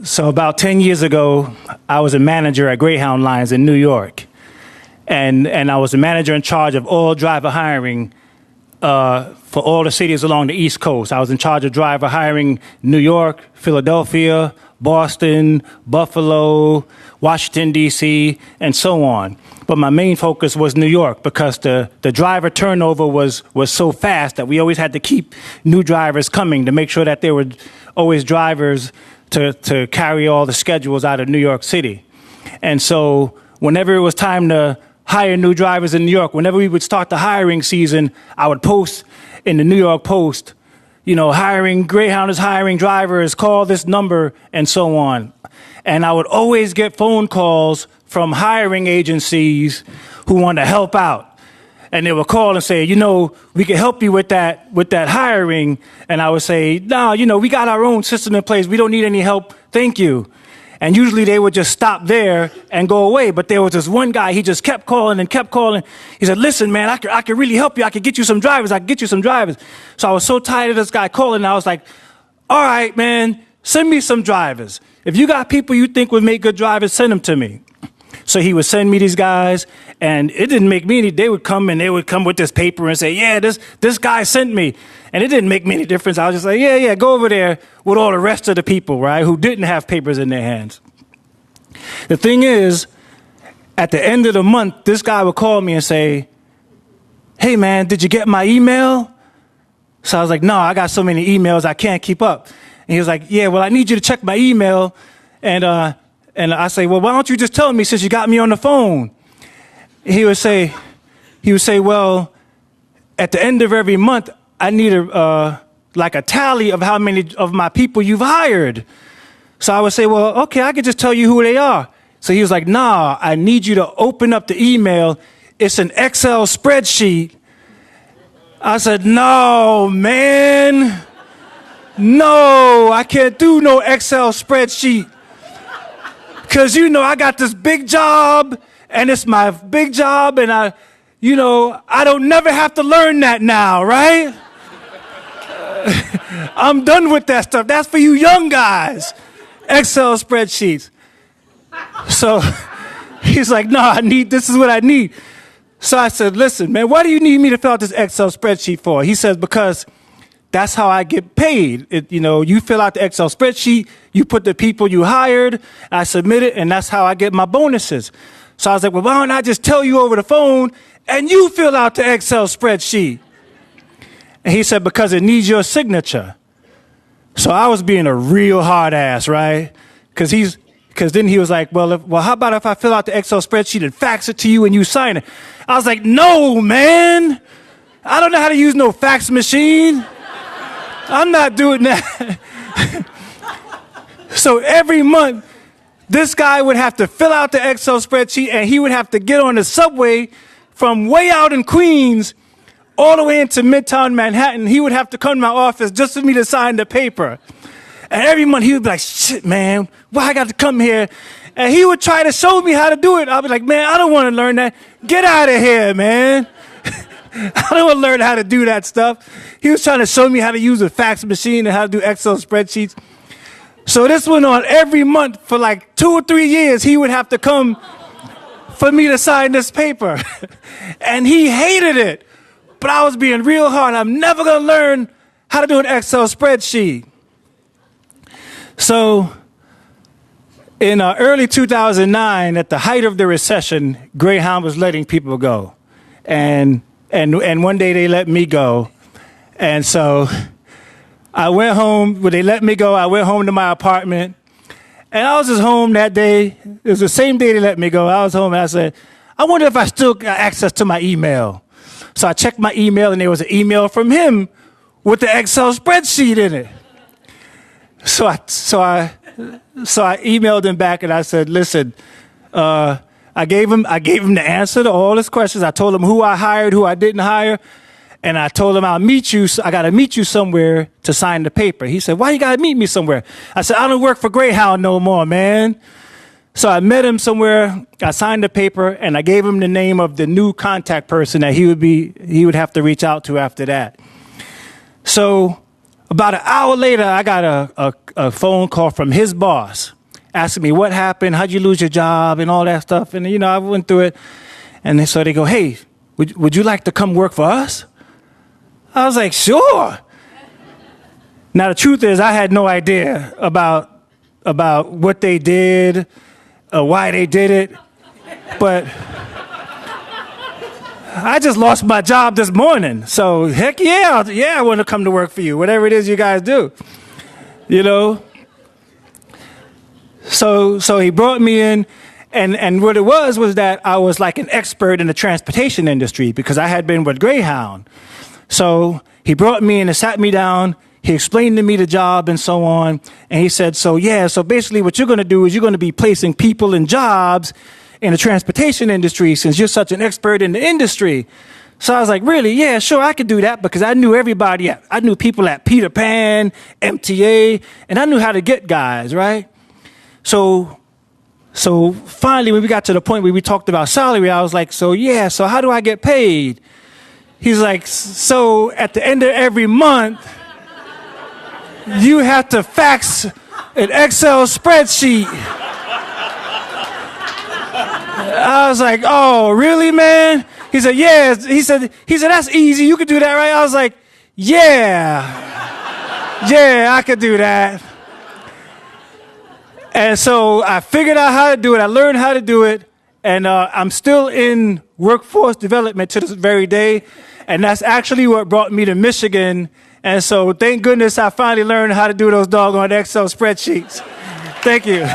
So about 10 years ago, I was a manager at Greyhound Lines in New York. And I was the manager in charge of all driver hiring for all the cities along the East Coast. I was in charge of driver hiring New York, Philadelphia, Boston, Buffalo, Washington, D.C., and so on. But my main focus was New York because the driver turnover was so fast that we always had to keep new drivers coming to make sure that there were always drivers to carry all the schedules out of New York City. And so whenever it was time to hire new drivers in New York, whenever we would start the hiring season, I would post in the New York Post, Greyhound is hiring drivers, call this number, and so on. And I would always get phone calls from hiring agencies who want to help out. And they would call and say, we can help you with that hiring. And I would say, no, we got our own system in place. We don't need any help. Thank you. And usually they would just stop there and go away. But there was this one guy, he just kept calling and kept calling. He said, listen, man, I could really help you. I could get you some drivers. So I was so tired of this guy calling. And I was like, all right, man, send me some drivers. If you got people you think would make good drivers, send them to me. So he would send me these guys, and it didn't make me any. They would come with this paper and say, yeah, this guy sent me. And it didn't make me any difference. I was just like, yeah, go over there with all the rest of the people, right, who didn't have papers in their hands. The thing is, at the end of the month, this guy would call me and say, hey, man, did you get my email? So I was like, no, I got so many emails, I can't keep up. And he was like, yeah, well, I need you to check my email. And I say, well, why don't you just tell me since you got me on the phone? He would say, well, at the end of every month, I need a tally of how many of my people you've hired. So I would say, well, okay, I could just tell you who they are. So he was like, nah, I need you to open up the email. It's an Excel spreadsheet. I said, no, man. No, I can't do no Excel spreadsheet. Because, I got this big job, and it's my big job, and I don't never have to learn that now, right? I'm done with that stuff. That's for you young guys. Excel spreadsheets. So he's like, no, this is what I need. So I said, listen, man, why do you need me to fill out this Excel spreadsheet for? He says, because that's how I get paid. You fill out the Excel spreadsheet, you put the people you hired, I submit it, and that's how I get my bonuses. So I was like, well, why don't I just tell you over the phone and you fill out the Excel spreadsheet? And he said, because it needs your signature. So I was being a real hard ass, right? Because then he was like, well, how about if I fill out the Excel spreadsheet and fax it to you and you sign it? I was like, no, man. I don't know how to use no fax machine. I'm not doing that. So every month, this guy would have to fill out the Excel spreadsheet, and he would have to get on the subway from way out in Queens all the way into Midtown Manhattan. He would have to come to my office just for me to sign the paper. And every month he would be like, shit, man, why I got to come here? And he would try to show me how to do it. I'd be like, man, I don't want to learn that. Get out of here, man. I don't want to learn how to do that stuff. He was trying to show me how to use a fax machine and how to do Excel spreadsheets. So this went on every month for like 2 or 3 years. He would have to come for me to sign this paper. And he hated it. But I was being real hard. I'm never going to learn how to do an Excel spreadsheet. So in early 2009, at the height of the recession, Greyhound was letting people go. And one day they let me go. And so I went home. When they let me go, I went home to my apartment. And I was just home that day. It was the same day they let me go. I was home, and I said, I wonder if I still got access to my email. So I checked my email, and there was an email from him with the Excel spreadsheet in it. So I emailed him back, and I said, listen, I gave him the answer to all his questions. I told him who I hired, who I didn't hire. And I told him, I'll meet you. I got to meet you somewhere to sign the paper. He said, why you got to meet me somewhere? I said, I don't work for Greyhound no more, man. So I met him somewhere. I signed the paper, and I gave him the name of the new contact person that he would have to reach out to after that. So About an hour later, I got a phone call from his boss asking me what happened, how'd you lose your job, and all that stuff. And, I went through it. And so they go, hey, would you like to come work for us? I was like, sure. Now, the truth is, I had no idea about what they did, why they did it. But I just lost my job this morning. So, heck yeah, I want to come to work for you, whatever it is you guys do. So he brought me in, and what it was that I was like an expert in the transportation industry because I had been with Greyhound. So he brought me in and sat me down. He explained to me the job and so on. And he said, so basically what you're going to do is you're going to be placing people in jobs in the transportation industry since you're such an expert in the industry. So I was like, really? Yeah, sure, I could do that because I knew everybody. I knew people at Peter Pan, MTA, and I knew how to get guys, right? So finally, when we got to the point where we talked about salary, I was like, so how do I get paid? He's like, so at the end of every month, you have to fax an Excel spreadsheet. I was like, oh, really, man? He said, yeah. He said, that's easy. You could do that, right? I was like, yeah, I could do that. And so I figured out how to do it. I learned how to do it. And I'm still in workforce development to this very day. And that's actually what brought me to Michigan. And so thank goodness I finally learned how to do those doggone Excel spreadsheets. Thank you.